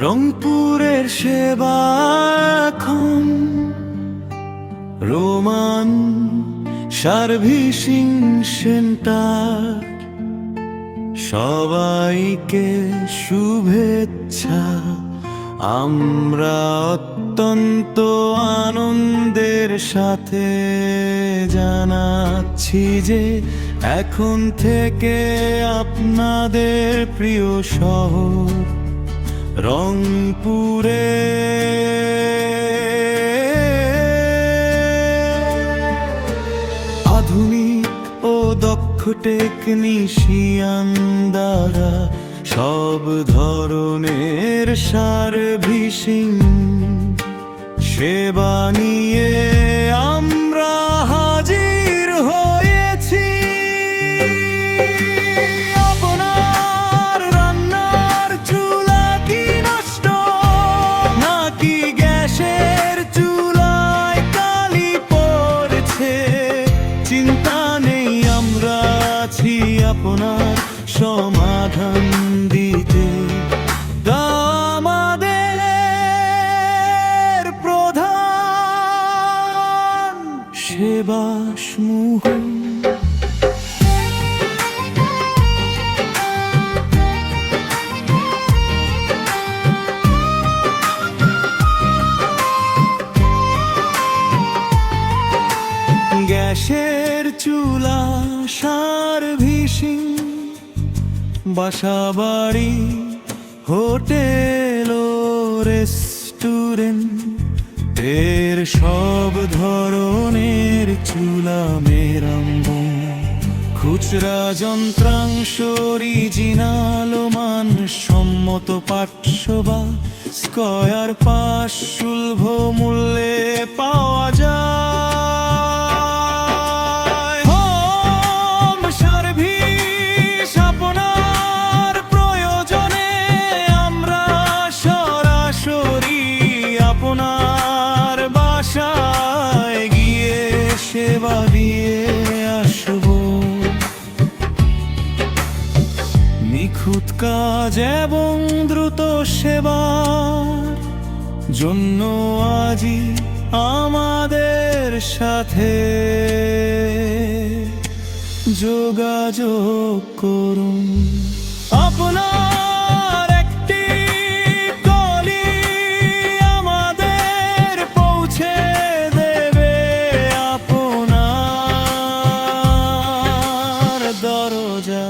রংপুরের সেবা এখন রোমান সার্ভিসিং সেন্টার। সবাইকে শুভেচ্ছা, আমরা অত্যন্ত আনন্দের সাথে জানাচ্ছি যে এখন থেকে আপনাদের প্রিয় শহর রংপুরে আধুনিক ও দক্ষ টেকনিশিয়ান দ্বারা সব ধরনের সার্ভিসিং সেবা নিয়ে আমরা হাজির হয়েছি। আপনার রান্নার চুলা কি নষ্ট, নাকি গ্যাসের চুলায় কালি পড়েছে? চিন্তা নেই, আমরা আছি আপনার সমাধান দিতে। আমাদের প্রধান সেবা সমূহ গ্যাসের চুলা সার্ভিসিং, বাসাবাড়ি, হোটেল ও রেস্টুরেন্ট এর সব ধরনের চুলা মেরামত, খুচরা যন্ত্রাংশ অরিজিনাল ও মানসম্মত পার্শ্ব বা স্কয়ার পাস সুলভ মূল্যে পাওয়া যায়। হোম সার্ভিস আপনার প্রয়োজনে আমরা সরাসরি আপনার বাসায় গিয়ে সেবা দিয়ে আসব। নিখুঁত কাজ এবং দ্রুত সেবার জন্য আজই আমাদের সাথে যোগাযোগ করুন। আপনার একটি কলই আমাদের পৌঁছে দেবে আপনার দরজা।